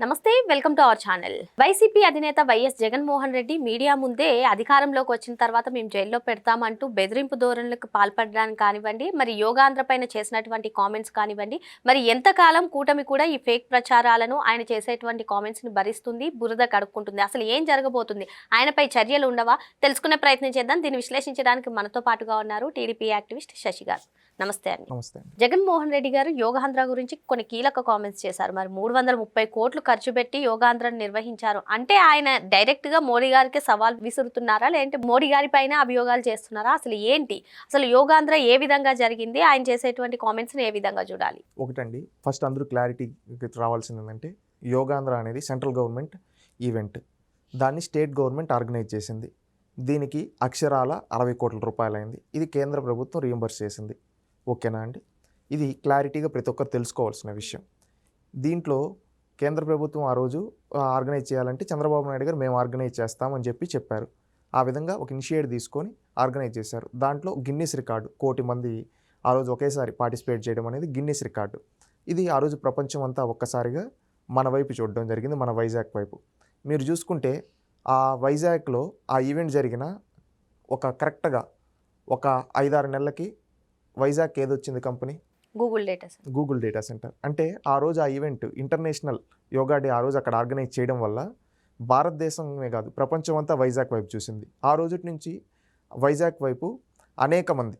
నమస్తే, welcome to our channel. YCP అధినేత YS Jaganmohan Reddy media ముందే అధికారంలోకి వచ్చిన తర్వాత మేము జైల్లో పెడతామంటూ బెదిరింపు ధోరణులకు పాల్పడడానికి కానివ్వండి, మరి యోగాంధ్ర పైన చేసినటువంటి కామెంట్స్ కానివ్వండి, మరి ఎంతకాలం కూటమి కూడా ఈ ఫేక్ ప్రచారాలను ఆయన చేసేటువంటి కామెంట్స్ని భరిస్తుంది, బురద కడుక్కుంటుంది? అసలు ఏం జరగబోతుంది? ఆయనపై చర్యలు ఉండవా? తెలుసుకునే ప్రయత్నం చేద్దాం. దీన్ని విశ్లేషించడానికి మనతో పాటుగా ఉన్నారు టీడీపీ యాక్టివిస్ట్ శశి గారు. నమస్తే అండి. జగన్మోహన్ రెడ్డి గారు యోగాంధ్ర గురించి కొన్ని కీలక కామెంట్స్ చేశారు. మరి 330 కోట్లు ఖర్చు పెట్టి యోగాంధ్రను నిర్వహించారు అంటే ఆయన డైరెక్ట్ గా మోడీ గారికి సవాల్ విసురుతున్నారా, లేదంటే మోడీ గారి పైన అభియోగాలు చేస్తున్నారా? అసలు ఏంటి? అసలు యోగాంధ్ర ఏ విధంగా జరిగింది? ఆయన చేసేటువంటి కామెంట్స్ ని ఏ విధంగా చూడాలి? ఒకటండి, ఫస్ట్ అందరూ క్లారిటీ రావాల్సింది ఏంటంటే, యోగాంధ్ర అనేది సెంట్రల్ గవర్నమెంట్ ఈవెంట్. దాన్ని స్టేట్ గవర్నమెంట్ ఆర్గనైజ్ చేసింది. దీనికి అక్షరాల 60 కోట్ల రూపాయలు అయింది. ఇది కేంద్ర ప్రభుత్వం రీయింబర్స్ చేసింది. ఓకేనా అండి? ఇది క్లారిటీగా ప్రతి ఒక్కరు తెలుసుకోవాల్సిన విషయం. దీంట్లో కేంద్ర ప్రభుత్వం ఆ రోజు ఆర్గనైజ్ చేయాలంటే చంద్రబాబు నాయుడు గారు మేము ఆర్గనైజ్ చేస్తామని చెప్పారు. ఆ విధంగా ఒక ఇనిషియేట్ తీసుకొని ఆర్గనైజ్ చేశారు. దాంట్లో గిన్నిస్ రికార్డు, 1 కోటి మంది ఆ రోజు ఒకేసారి పార్టిసిపేట్ చేయడం అనేది గిన్నిస్ రికార్డు. ఇది ఆ రోజు ప్రపంచం అంతా ఒక్కసారిగా మన వైపు చూడడం జరిగింది, మన వైజాగ్ వైపు. మీరు చూసుకుంటే ఆ వైజాగ్లో ఆ ఈవెంట్ జరిగిన కరెక్ట్గా ఒక 5-6 నెలలకి వైజాగ్ ఏదొచ్చింది కంపెనీ? Google data centre. అంటే ఆ రోజు ఆ ఈవెంట్ ఇంటర్నేషనల్ యోగా డే ఆ రోజు అక్కడ ఆర్గనైజ్ చేయడం వల్ల భారతదేశమే కాదు ప్రపంచం అంతా వైజాగ్ వైపు చూసింది. ఆ రోజు నుంచి వైజాగ్ వైపు అనేక మంది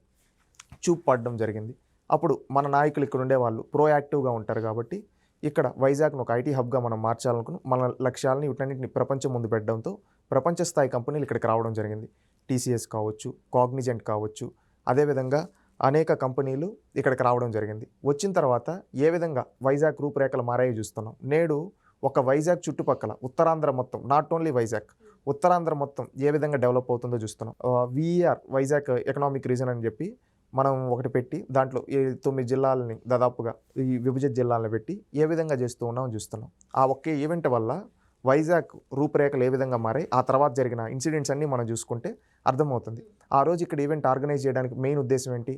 చూపు పడడం జరిగింది. అప్పుడు మన నాయకులు ఇక్కడ ఉండేవాళ్ళు ప్రోయాక్టివ్గా ఉంటారు కాబట్టి ఇక్కడ వైజాగ్ను ఒక ఐటీ హబ్గా మనం మార్చాలనుకుని మన లక్ష్యాలని వీటన్నింటిని ప్రపంచం ముందు పెట్టడంతో ప్రపంచ స్థాయి కంపెనీలు ఇక్కడికి రావడం జరిగింది. టీసీఎస్ కావచ్చు, కాగ్నిజెంట్ కావచ్చు, అదేవిధంగా అనేక కంపెనీలు ఇక్కడికి రావడం జరిగింది. వచ్చిన తర్వాత ఏ విధంగా వైజాగ్ రూపురేఖలు మారాయో చూస్తున్నాం. నేడు ఒక వైజాగ్ చుట్టుపక్కల ఉత్తరాంధ్ర మొత్తం, నాట్ ఓన్లీ వైజాగ్, ఉత్తరాంధ్ర మొత్తం ఏ విధంగా డెవలప్ అవుతుందో చూస్తున్నాం. వీఆర్ వైజాగ్ ఎకనామిక్ రీజన్ అని చెప్పి మనం ఒకటి పెట్టి దాంట్లో 9 జిల్లాలని దాదాపుగా ఈ విభజిత జిల్లాలను పెట్టి ఏ విధంగా చేస్తూ ఉన్నామని చూస్తున్నాం. ఆ ఒకే ఈవెంట్ వల్ల వైజాగ్ రూపురేఖలు ఏ విధంగా మారాయి, ఆ తర్వాత జరిగిన ఇన్సిడెంట్స్ అన్నీ మనం చూసుకుంటే అర్థమవుతుంది. ఆ రోజు ఇక్కడ ఈవెంట్ ఆర్గనైజ్ చేయడానికి మెయిన్ ఉద్దేశం ఏంటి?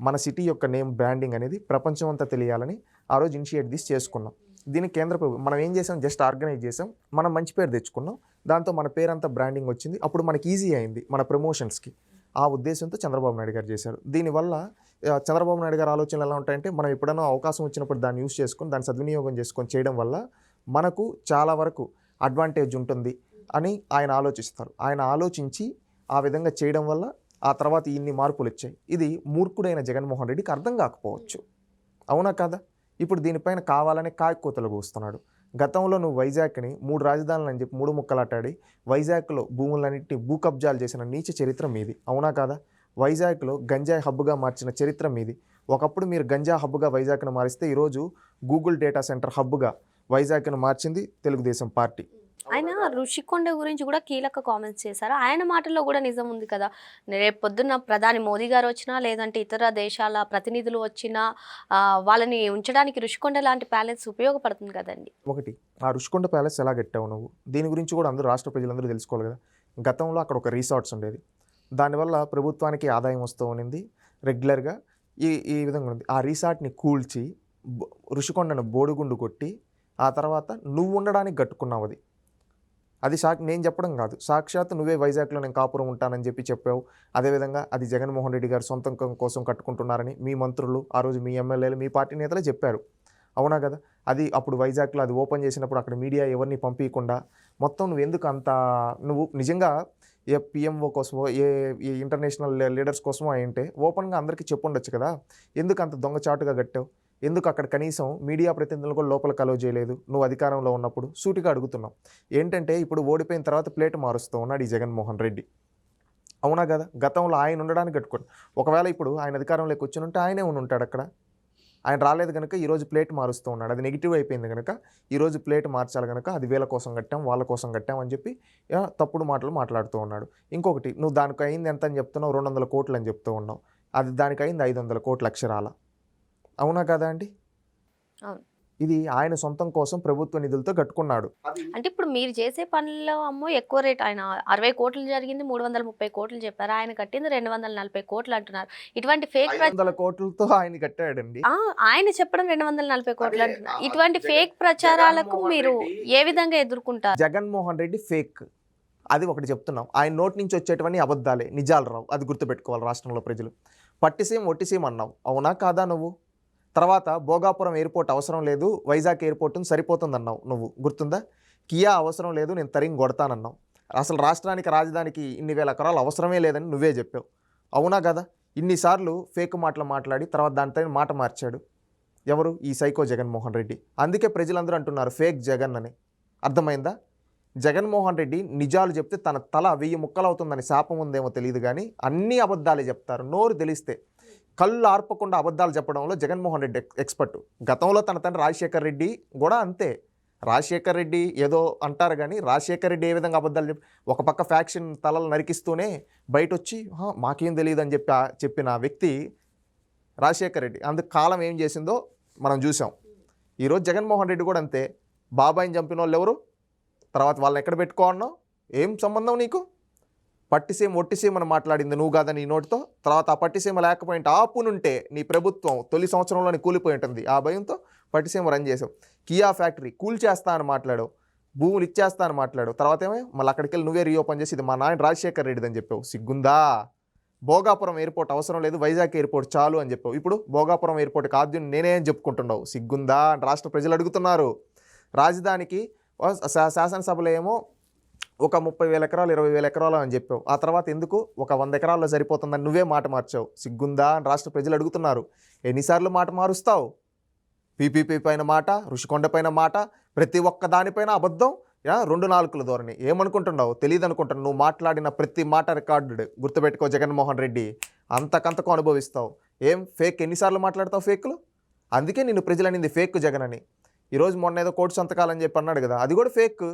మన సిటీ యొక్క నేమ్ బ్రాండింగ్ అనేది ప్రపంచం అంతా తెలియాలని ఆ రోజు ఇనిషియేట్ తీసి చేసుకున్నాం. దీనికి కేంద్ర ప్రభుత్వం మనం ఏం చేసాం? జస్ట్ ఆర్గనైజ్ చేసాం, మనం మంచి పేరు తెచ్చుకున్నాం, దాంతో మన పేరంతా బ్రాండింగ్ వచ్చింది. అప్పుడు మనకి ఈజీ అయింది మన ప్రమోషన్స్కి. ఆ ఉద్దేశంతో చంద్రబాబు నాయుడు గారు చేశారు. దీనివల్ల చంద్రబాబు నాయుడు గారు ఆలోచనలు ఎలా ఉంటాయంటే, మనం ఎప్పుడైనా అవకాశం వచ్చినప్పుడు దాన్ని యూజ్ చేసుకొని దాన్ని సద్వినియోగం చేసుకొని చేయడం వల్ల మనకు చాలా వరకు అడ్వాంటేజ్ ఉంటుంది అని ఆయన ఆలోచిస్తారు. ఆయన ఆలోచించి ఆ విధంగా చేయడం వల్ల ఆ తర్వాత ఇన్ని మార్పులు వచ్చాయి. ఇది మూర్ఖుడైన జగన్మోహన్ రెడ్డికి అర్థం కాకపోవచ్చు, అవునా కదా? ఇప్పుడు దీనిపైన కావాలనే కాయకూతలు కూస్తున్నాడు. గతంలో నువ్వు వైజాగ్ని 3 రాజధానులు అని చెప్పి 3 ముక్కలాటాడి వైజాగ్లో భూములన్నింటినీ భూ కబ్జాలు చేసిన నీచ చరిత్ర మీది, అవునా కాదా? వైజాగ్లో గంజాయి హబ్గా మార్చిన చరిత్ర మీది. ఒకప్పుడు మీరు గంజా హబ్గా వైజాగ్ను మారిస్తే ఈరోజు గూగుల్ డేటా సెంటర్ హబ్గా వైజాగ్ను మార్చింది తెలుగుదేశం పార్టీ. ఆయన ఋషికొండ గురించి కూడా కీలక కామెంట్స్ చేశారు. ఆయన మాటల్లో కూడా నిజం ఉంది కదా. రేపు పొద్దున్న ప్రధాని మోదీ గారు వచ్చినా, లేదంటే ఇతర దేశాల ప్రతినిధులు వచ్చినా వాళ్ళని ఉంచడానికి ఋషికొండ లాంటి ప్యాలెస్ ఉపయోగపడుతుంది కదండి. ఒకటి, ఆ ఋషికొండ ప్యాలెస్ ఎలా కట్టావు నువ్వు? దీని గురించి కూడా అందరూ రాష్ట్ర ప్రజలందరూ తెలుసుకోవాలి కదా. గతంలో అక్కడ ఒక రిసార్ట్స్ ఉండేది, దానివల్ల ప్రభుత్వానికి ఆదాయం వస్తూ ఉన్నింది రెగ్యులర్గా. ఈ విధంగా ఉంది. ఆ రిసార్ట్ని కూల్చి ఋషికొండను బోడిగుండు కొట్టి ఆ తర్వాత నువ్వు ఉండడానికి కట్టుకున్నావు. అది నేను చెప్పడం కాదు, సాక్షాత్ నువ్వే వైజాగ్లో నేను కాపురం ఉంటానని చెప్పావు. అదేవిధంగా అది జగన్మోహన్ రెడ్డి గారు సొంతం కోసం కట్టుకుంటున్నారని మీ మంత్రులు, ఆ రోజు మీ ఎమ్మెల్యేలు, మీ పార్టీ నేతలే చెప్పారు, అవునా కదా? అది అప్పుడు వైజాగ్లో అది ఓపెన్ చేసినప్పుడు అక్కడ మీడియా ఎవరిని పంపించకుండా మొత్తం నువ్వు ఎందుకు అంత, నువ్వు నిజంగా ఏ పిఎంఓ కోసమో ఏ ఇంటర్నేషనల్ లీడర్స్ కోసమో అయింటే ఓపెన్గా అందరికీ చెప్పుండొచ్చు కదా. ఎందుకు అంత దొంగచాటుగా కట్టావు? ఎందుకు అక్కడ కనీసం మీడియా ప్రతినిధులు కూడా లోపల కలవ చేయలేదు? నువ్వు అధికారంలో ఉన్నప్పుడు సూటిగా అడుగుతున్నావు. ఏంటంటే ఇప్పుడు ఓడిపోయిన తర్వాత ప్లేట్ మారుస్తూ ఉన్నాడు ఈ జగన్మోహన్ రెడ్డి, అవునా కదా? గతంలో ఆయన ఉండడానికి కట్టుకోండి. ఒకవేళ ఇప్పుడు ఆయన అధికారంలోకి వచ్చి ఉంటే ఆయనే ఉంటాడు అక్కడ. ఆయన రాలేదు కనుక ఈరోజు ప్లేట్ మారుస్తూ ఉన్నాడు. అది నెగిటివ్ అయిపోయింది కనుక ఈరోజు ప్లేట్ మార్చాలి కనుక అది వీళ్ళ కోసం కట్టాం, వాళ్ళ కోసం కట్టాం అని చెప్పి తప్పుడు మాటలు మాట్లాడుతూ ఉన్నాడు. ఇంకొకటి, నువ్వు దానికి అయింది ఎంత అని చెప్తున్నావు? 200 కోట్లు అని చెప్తూ ఉన్నావు. అది దానికి అయింది 500 కోట్ల అక్షరాల, అవునా కదా అండి? ఇది ఆయన సొంతం కోసం ప్రభుత్వ నిధులతో కట్టుకున్నాడు. అంటే ఇప్పుడు మీరు చేసే పనుల్లో అమ్మో ఎక్కువ రేట్, ఆయన 60 కోట్లు జరిగింది 330 కోట్లు చెప్పారు, ఆయన కట్టింది 240 కోట్లు అంటున్నారు. ఇటువంటి ఫేక్ 500 కోట్లతో ఆయన కట్టాడండి. ఆయన చెప్పడం 240 కోట్లు అంటున్నారు. ఇటువంటి ఫేక్ ప్రచారాలకు మీరు ఏ విధంగా ఎదుర్కొంటారు? జగన్మోహన్ రెడ్డి ఫేక్, అది ఒకటి చెప్తున్నాం. ఆయన నోటి నుంచి వచ్చేటవన్నీ అబద్ధాలే, నిజాలు రావు. అది గుర్తుపెట్టుకోవాలి రాష్ట్రంలో ప్రజలు. పట్టిసీమ ఒట్టిసీమ అన్నావు, అవునా కాదా నువ్వు? తర్వాత భోగాపురం ఎయిర్పోర్ట్ అవసరం లేదు, వైజాగ్ ఎయిర్పోర్ట్ సరిపోతుంది అన్నావు నువ్వు, గుర్తుందా? కియా అవసరం లేదు, నేను తరిగి కొడతానన్నావు. అసలు రాష్ట్రానికి రాజధానికి ఇన్ని వేల ఎకరాలు అవసరమే లేదని నువ్వే చెప్పావు, అవునా కదా? ఇన్నిసార్లు ఫేక్ మాటలు మాట్లాడి తర్వాత దానిపైన మాట మార్చాడు ఎవరు? ఈ సైకో జగన్మోహన్ రెడ్డి. అందుకే ప్రజలందరూ అంటున్నారు ఫేక్ జగన్ అని. అర్థమైందా? జగన్మోహన్ రెడ్డి నిజాలు చెప్తే తన తల 1000 ముక్కలు అవుతుందని శాపం ఉందేమో తెలియదు, కానీ అన్ని అబద్ధాలే చెప్తారు. నోరు తెలిస్తే కళ్ళు ఆర్పకుండా అబద్ధాలు చెప్పడంలో జగన్మోహన్ రెడ్డి ఎక్స్పర్ట్. గతంలో తన తండ్రి రాజశేఖర్ రెడ్డి కూడా అంతే. రాజశేఖర్ రెడ్డి ఏదో అంటారు కానీ రాజశేఖర్ రెడ్డి ఏ విధంగా అబద్ధాలు ఒక పక్క ఫ్యాక్షన్ తలలు నరికిస్తూనే బయట వచ్చి మాకేం తెలియదు అని చెప్పిన వ్యక్తి రాజశేఖర్ రెడ్డి. అందుకు కాలం ఏం చేసిందో మనం చూసాం. ఈరోజు జగన్మోహన్ రెడ్డి కూడా అంతే. బాబాయిని చంపిన వాళ్ళు ఎవరు? తర్వాత వాళ్ళని ఎక్కడ పెట్టుకో అన్నావు? ఏం సంబంధం నీకు? పట్టిసీమ ఒట్టిసీమని మాట్లాడింది నువ్వు కాదా నీ నోటితో. తర్వాత ఆ పట్టిసీమ లేకపోయింటే ఆపునుంటే నీ ప్రభుత్వం తొలి సంవత్సరంలోనే కూలిపోయి ఉంటుంది. ఆ భయంతో పట్టిసీమ రన్ చేసావు. కియా ఫ్యాక్టరీ కూల్చేస్తా అని మాట్లాడావు, భూములు ఇచ్చేస్తా అని మాట్లాడావు. తర్వాత ఏమో మళ్ళీ అక్కడికి వెళ్ళి నువ్వే రీఓపెన్ చేసి ఇది మా నాయన రాజశేఖర్ రెడ్డిది అని చెప్పావు. సిగ్గుందా? భోగాపురం ఎయిర్పోర్ట్ అవసరం లేదు, వైజాగ్ ఎయిర్పోర్ట్ చాలు అని చెప్పావు. ఇప్పుడు భోగాపురం ఎయిర్పోర్ట్కి ఆద్యం నేనే అని చెప్పుకుంటున్నావు. సిగ్గుందా అని రాష్ట్ర ప్రజలు అడుగుతున్నారు. రాజధానికి శాసనసభలో ఏమో ఒక 30,000 ఎకరాలు 20,000 ఎకరాలు అని చెప్పావు. ఆ తర్వాత ఎందుకు ఒక 100 ఎకరాల్లో సరిపోతుందని నువ్వే మాట మార్చావు. సిగ్గుందా అని రాష్ట్ర ప్రజలు అడుగుతున్నారు. ఎన్నిసార్లు మాట మారుస్తావు? పీపీపీ పైన మాట, ఋషికొండ పైన మాట, ప్రతి ఒక్క దానిపైన అబద్ధం, 2 నాలుకల ధోరణి. ఏమనుకుంటున్నావు? తెలియదు అనుకుంటున్నావు. నువ్వు మాట్లాడిన ప్రతి మాట రికార్డు. గుర్తుపెట్టుకో జగన్మోహన్ రెడ్డి, అంతకంతకు అనుభవిస్తావు. ఏం ఫేక్? ఎన్నిసార్లు మాట్లాడతావు ఫేక్లు? అందుకే నిన్ను ప్రజలు అనింది ఫేక్ జగన్ అని. ఈరోజు మొన్న ఏదో కోటి సంతకాలని చెప్పి అన్నాడు కదా, అది కూడా ఫేక్.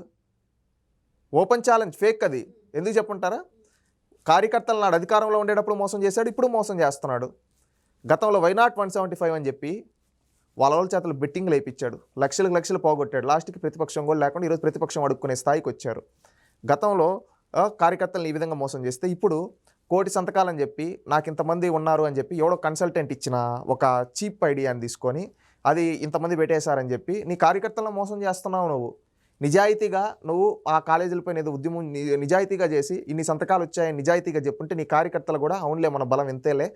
Open challenge fake. అది ఎందుకు చెప్పుంటారా? కార్యకర్తలు నాడు అధికారంలో ఉండేటప్పుడు మోసం చేశాడు, ఇప్పుడు మోసం చేస్తున్నాడు. గతంలో వైనాట్ 175 అని చెప్పి వాళ్ళ చేతలు బెట్టింగ్లు వేయించాడు, లక్షలు పోగొట్టాడు. లాస్ట్కి ప్రతిపక్షం కూడా లేకుండా ఈరోజు ప్రతిపక్షం అడుక్కునే స్థాయికి వచ్చారు. గతంలో కార్యకర్తలను ఈ విధంగా మోసం చేస్తే ఇప్పుడు కోటి సంతకాలని చెప్పి నాకు ఇంతమంది ఉన్నారు అని చెప్పి ఎవడో కన్సల్టెంట్ ఇచ్చిన ఒక చీప్ ఐడియాని తీసుకొని అది ఇంతమంది పెట్టేశారని చెప్పి నీ కార్యకర్తలను మోసం చేస్తున్నావు. నువ్వు నిజాయితీగా నువ్వు ఆ కాలేజీలపైన ఏదో ఉద్యమం నిజాయితీగా చేసి ఇన్ని సంతకాలు వచ్చాయని నిజాయితీగా చెప్పుంటే నీ కార్యకర్తలు కూడా అవునులే మన బలం ఇంతేలే,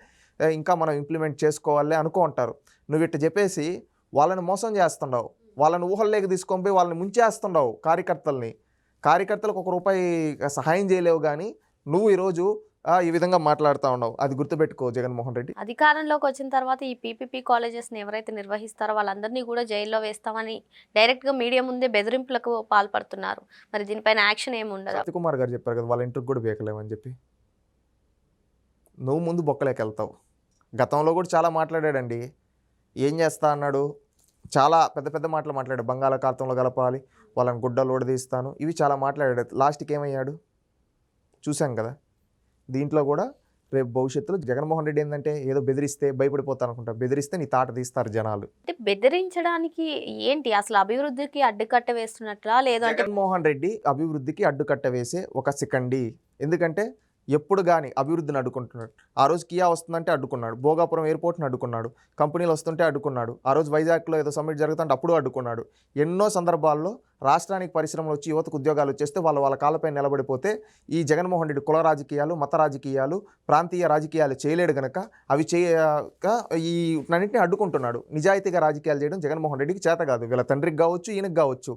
ఇంకా మనం ఇంప్లిమెంట్ చేసుకోవాలే అనుకుంటారు. నువ్వు ఇట్లా చెప్పేసి వాళ్ళని మోసం చేస్తున్నావు, వాళ్ళని ఊహల్లోకి తీసుకొని పోయి వాళ్ళని ముంచేస్తున్నావు. కార్యకర్తలకు ₹1 సహాయం చేయలేవు, కానీ నువ్వు ఈరోజు ఈ విధంగా మాట్లాడుతూ ఉన్నావు. అది గుర్తుపెట్టుకో జగన్మోహన్ రెడ్డి. అధికారంలోకి వచ్చిన తర్వాత ఈ పీపీపీ కాలేజెస్ని ఎవరైతే నిర్వహిస్తారో వాళ్ళందరినీ కూడా జైల్లో వేస్తామని డైరెక్ట్గా మీడియా ముందే బెదిరింపులకు పాల్పడుతున్నారు. మరి దీనిపైన యాక్షన్ ఏమి ఉండదు? సత్యకుమార్ గారు చెప్పారు కదా వాళ్ళ ఇంటికి కూడా బేకలేమని చెప్పి. నువ్వు ముందు బొక్కలేక వెళ్తావు. గతంలో కూడా చాలా మాట్లాడాడండి. ఏం చేస్తా అన్నాడు? చాలా పెద్ద పెద్ద మాటలు మాట్లాడాడు. బంగాళాఖాతంలో కలపాలి, వాళ్ళని గుడ్డలు ఓడదీస్తాను, ఇవి చాలా మాట్లాడాడు. లాస్ట్కి ఏమయ్యాడు చూసాం కదా. దీంట్లో కూడా రేపు భవిష్యత్తులో జగన్మోహన్ రెడ్డి ఏంటంటే ఏదో బెదిరిస్తే భయపడిపోతాను అనుకుంటా. బెదిరిస్తే నీ తాట తీస్తారు జనాలు. అంటే బెదిరించడానికి ఏంటి అసలు? అభివృద్ధికి అడ్డుకట్ట వేస్తున్నట్లా? లేదంటే జగన్మోహన్ రెడ్డి అభివృద్ధికి అడ్డుకట్ట వేసే ఒక సెకండీ. ఎందుకంటే ఎప్పుడు కానీ అభివృద్ధిని అడ్డుకుంటున్నాడు. ఆ రోజు కియా వస్తుందంటే అడ్డుకున్నాడు, భోగాపురం ఎయిర్పోర్ట్ని అడ్డుకున్నాడు, కంపెనీలు వస్తుంటే అడ్డుకున్నాడు, ఆ రోజు వైజాగ్లో ఏదో సమ్మిట్ జరుగుతుంటే అప్పుడు అడ్డుకున్నాడు. ఎన్నో సందర్భాల్లో రాష్ట్రానికి పరిశ్రమలు వచ్చి యువతకు ఉద్యోగాలు వచ్చేస్తే వాళ్ళ కాళ్ళపై నిలబడిపోతే ఈ జగన్మోహన్ రెడ్డి కుల రాజకీయాలు, మత రాజకీయాలు, ప్రాంతీయ రాజకీయాలు చేయలేడు కనుక అవి చేయక ఈ అన్నింటినీ అడ్డుకుంటున్నాడు. నిజాయితీగా రాజకీయాలు చేయడం జగన్మోహన్ రెడ్డికి చేత కాదు. వీళ్ళ తండ్రికి కావచ్చు, ఈయనకు కావచ్చు.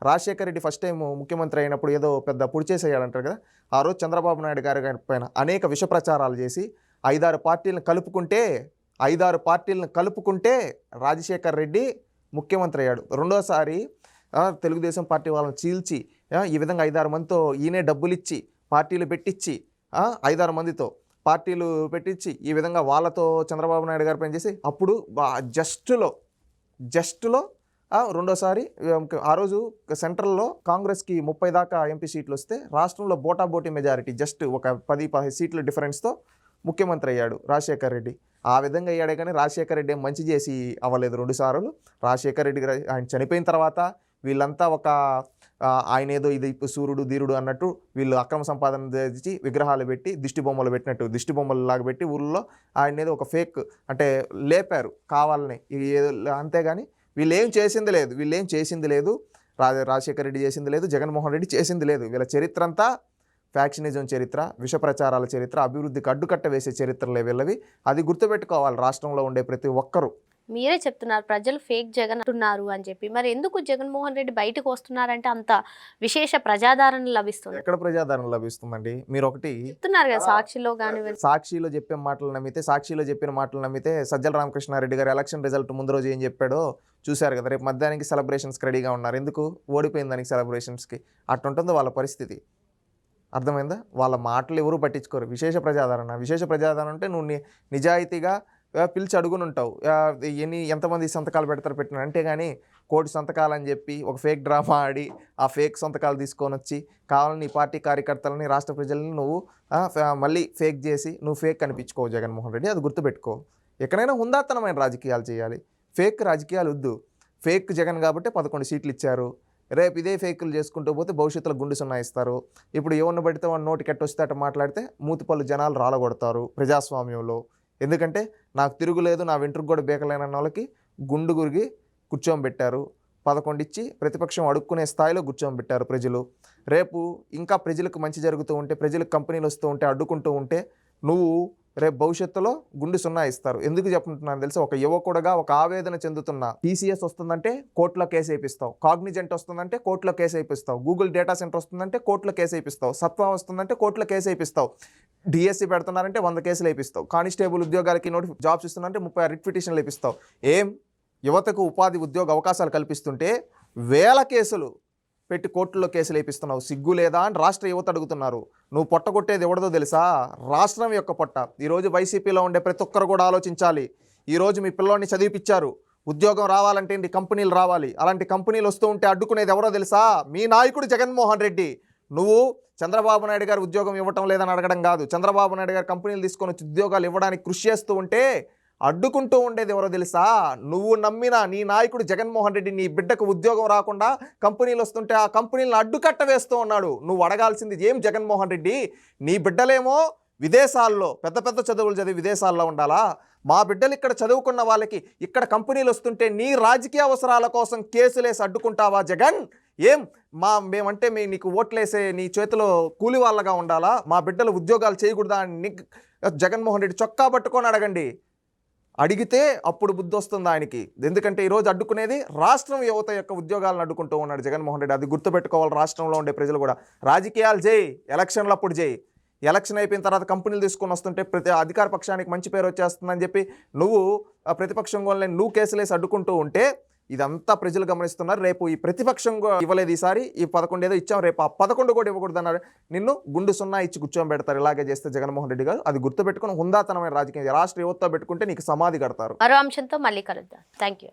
రాజశేఖర్ రెడ్డి ఫస్ట్ టైం ముఖ్యమంత్రి అయినప్పుడు ఏదో పెద్ద పొడి చేసేయాలంటారు కదా, ఆ రోజు చంద్రబాబు నాయుడు గారి పైన అనేక విష ప్రచారాలు చేసి 5-6 పార్టీలను కలుపుకుంటే రాజశేఖర్ రెడ్డి ముఖ్యమంత్రి అయ్యాడు. రెండోసారి తెలుగుదేశం పార్టీ వాళ్ళని చీల్చి ఈ విధంగా 5-6 మందితో ఈయనే డబ్బులు ఇచ్చి పార్టీలు పెట్టించి 5-6 మందితో పార్టీలు పెట్టించి ఈ విధంగా వాళ్ళతో చంద్రబాబు నాయుడు గారి పైన చేసి అప్పుడు జస్ట్లో రెండోసారి ఆ రోజు సెంట్రల్లో కాంగ్రెస్కి 30 దాకా ఎంపీ సీట్లు వస్తే రాష్ట్రంలో బోటాబోటీ మెజారిటీ జస్ట్ ఒక 10-15 సీట్ల డిఫరెన్స్తో ముఖ్యమంత్రి అయ్యాడు రాజశేఖర్ రెడ్డి. ఆ విధంగా అయ్యాడే కానీ రాజశేఖర రెడ్డి ఏం మంచి చేసి అవ్వలేదు 2 సార్లు. రాజశేఖర రెడ్డి ఆయన చనిపోయిన తర్వాత వీళ్ళంతా ఒక ఆయన ఏదో ఇది సూర్యుడు ధీరుడు అన్నట్టు వీళ్ళు అక్రమ సంపాదన తెచ్చి విగ్రహాలు పెట్టి దిష్టి బొమ్మలు పెట్టినట్టు దిష్టి బొమ్మలు లాగా పెట్టి ఊళ్ళో ఆయన ఏదో ఒక ఫేక్ అంటే లేపారు కావాలని. అంతేగాని వీళ్ళు ఏం చేసింది లేదు. రాజశేఖర రెడ్డి చేసింది లేదు, జగన్మోహన్ రెడ్డి చేసింది లేదు. వీళ్ళ చరిత్ర అంతా ఫ్యాక్షనిజం చరిత్ర, విష ప్రచారాల చరిత్ర, అభివృద్ధికి అడ్డుకట్ట వేసే చరిత్రలే వీళ్ళవి. అది గుర్తుపెట్టుకోవాలి రాష్ట్రంలో ఉండే ప్రతి ఒక్కరూ. మీరే చెప్తున్నారు ప్రజలు ఫేక్ జగన్ అంటున్నారు అని చెప్పి, మరి ఎందుకు జగన్మోహన్ రెడ్డి బయటకు వస్తున్నారంటే అంత విశేష ప్రజాదరణ లభిస్తుంది? ఎక్కడ ప్రజాదరణ లభిస్తుందండి? మీరు ఒకటి చెప్తున్నారు కదా సాక్షిలో కానీ, సాక్షిలో చెప్పే మాటలు నమ్మితే, సాక్షిలో చెప్పిన మాటలు నమ్మితే సజ్జల రామకృష్ణారెడ్డి గారు ఎలక్షన్ రిజల్ట్ ముందు రోజు ఏం చెప్పాడో చూశారు కదా. రేపు మధ్యాహ్నానికి సెలబ్రేషన్స్కి రెడీగా ఉన్నారు. ఎందుకు? ఓడిపోయిన దానికి సెలబ్రేషన్స్కి. అట్టుంటుందో వాళ్ళ పరిస్థితి. అర్థమైందా? వాళ్ళ మాటలు ఎవరు పట్టించుకోరు. విశేష ప్రజాదరణ అంటే నువ్వు నిజాయితీగా పిలిచి అడుగునుంటావు. ఎంతమంది సంతకాలు పెట్టిన అంతేగాని కోటి సంతకాలు అని చెప్పి ఒక ఫేక్ డ్రామా ఆడి ఆ ఫేక్ సంతకాలు తీసుకొని వచ్చి కావాలని నీ పార్టీ కార్యకర్తలని రాష్ట్ర ప్రజల్ని నువ్వు మళ్ళీ ఫేక్ చేసి నువ్వు ఫేక్ కనిపించుకోవు జగన్మోహన్ రెడ్డి. అది గుర్తుపెట్టుకో. ఎక్కడైనా హుందాతనమైన రాజకీయాలు చేయాలి. ఫేక్ రాజకీయాలు వద్దు. ఫేక్ జగన్ కాబట్టి 11 సీట్లు ఇచ్చారు. రేపు ఇదే ఫేకులు చేసుకుంటూ పోతే భవిష్యత్తులో గుండు సున్నా ఇస్తారు. ఇప్పుడు ఎవరిని పడితే వాడిని నోటికి ఎట్టొస్తే అట్ట మాట్లాడితే మూతిపళ్ళు జనాలు రాలగొడతారు ప్రజాస్వామ్యంలో. ఎందుకంటే నాకు తిరుగులేదు, నా వెంట్రుకు కూడా బేకలేనన్న వాళ్ళకి గుండు గురిగి కూర్చోబెట్టారు. 11 ఇచ్చి ప్రతిపక్షం అడుక్కునే స్థాయిలో కూర్చోబెట్టారు ప్రజలు. రేపు ఇంకా ప్రజలకు మంచి జరుగుతూ ఉంటే, ప్రజలకు కంపెనీలు వస్తూ ఉంటే, అడ్డుకుంటూ ఉంటే నువ్వు రేపు భవిష్యత్తులో గుండు సున్నా ఇస్తారు. ఎందుకు చెప్తున్నాను తెలుసా? ఒక యువకుడుగా ఒక ఆవేదన చెందుతున్నా. టీసీఎస్ వస్తుందంటే కోర్టులో కేసు వేయిస్తావు, కాగ్నిజెంట్ వస్తుందంటే కోర్టులో కేసు వేయిస్తావు, గూగుల్ డేటా సెంటర్ వస్తుందంటే కోర్టులో కేసు వేయిస్తావు, సత్వా వస్తుందంటే కోర్టులో కేసు వేయిస్తావు, డిఎస్సి పెడుతున్నారంటే 100 కేసులు వేయిస్తావు, కానిస్టేబుల్ ఉద్యోగాలకి జాబ్స్ ఇస్తుందంటే 36 రిట్ పిటిషన్లు వేయిస్తావు. యువతకు ఉపాధి ఉద్యోగ అవకాశాలు కల్పిస్తుంటే వేల కేసులు పెట్టి కోర్టుల్లో కేసులు వేయిస్తున్నావు. సిగ్గు లేదా అని రాష్ట్ర యువత అడుగుతున్నారు. నువ్వు పొట్టగొట్టేది ఎవడదో తెలుసా? రాష్ట్రం యొక్క పొట్ట. ఈరోజు వైసీపీలో ఉండే ప్రతి ఒక్కరు కూడా ఆలోచించాలి. ఈరోజు మీ పిల్లోడిని చదివిపించారు, ఉద్యోగం రావాలంటే ఏంటి? కంపెనీలు రావాలి. అలాంటి కంపెనీలు వస్తూ ఉంటే అడ్డుకునేది ఎవరో తెలుసా? మీ నాయకుడు జగన్మోహన్ రెడ్డి. నువ్వు చంద్రబాబు నాయుడు గారు ఉద్యోగం ఇవ్వటం లేదని అడగడం కాదు, చంద్రబాబు నాయుడు గారు కంపెనీలు తీసుకొని వచ్చి ఉద్యోగాలు ఇవ్వడానికి కృషి చేస్తూ ఉంటే అడ్డుకుంటూ ఉండేది ఎవరో తెలుసా? నువ్వు నమ్మిన నీ నాయకుడు జగన్మోహన్ రెడ్డి. నీ బిడ్డకు ఉద్యోగం రాకుండా కంపెనీలు వస్తుంటే ఆ కంపెనీలను అడ్డుకట్ట వేస్తూ ఉన్నాడు. నువ్వు అడగాల్సింది ఏం జగన్మోహన్ రెడ్డి? నీ బిడ్డలేమో విదేశాల్లో పెద్ద పెద్ద చదువులు చదివి విదేశాల్లో ఉండాలా? మా బిడ్డలు ఇక్కడ చదువుకున్న వాళ్ళకి ఇక్కడ కంపెనీలు వస్తుంటే నీ రాజకీయ అవసరాల కోసం కేసులేసి అడ్డుకుంటావా జగన్? మేమంటే నీకు ఓట్లేసే నీ చేతిలో కూలి వాళ్ళగా ఉండాలా? మా బిడ్డలు ఉద్యోగాలు చేయకూడదా అని జగన్మోహన్ రెడ్డి చొక్కా పట్టుకొని అడగండి. అడిగితే అప్పుడు బుద్ధి వస్తుంది ఆయనకి. ఎందుకంటే ఈరోజు అడ్డుకునేది రాష్ట్రం యువత యొక్క ఉద్యోగాలను అడ్డుకుంటూ ఉన్నాడు జగన్మోహన్ రెడ్డి. అది గుర్తుపెట్టుకోవాలి రాష్ట్రంలో ఉండే ప్రజలు కూడా. రాజకీయాలు చేయి, ఎలక్షన్లు అప్పుడు చేయి. ఎలక్షన్ అయిపోయిన తర్వాత కంపెనీలు తీసుకొని వస్తుంటే ప్రతి అధికార పక్షానికి మంచి పేరు వచ్చేస్తుందని చెప్పి నువ్వు ప్రతిపక్షం వల్ల నువ్వు కేసులేసి అడ్డుకుంటూ ఉంటే ఇదంతా ప్రజలు గమనిస్తున్నారు. రేపు ఈ ప్రతిపక్షం ఇవ్వలేదు, ఈసారి ఈ 11 ఏదో ఇచ్చాం, రేపు ఆ 11 కూడా ఇవ్వకూడదు అన్నారు. నిన్ను గుండు సున్నా ఇచ్చి కూర్చోబెడతారు ఇలాగే చేస్తే జగన్మోహన్ రెడ్డి గారు. అది గుర్తుపెట్టుకుని హుందాతనమైన రాజకీయం రాష్ట్ర యువతతో పెట్టుకుంటే నీకు సమాధి కడతారు. మరో అంశంతో మళ్ళీ కలుద్దాం. Thank you.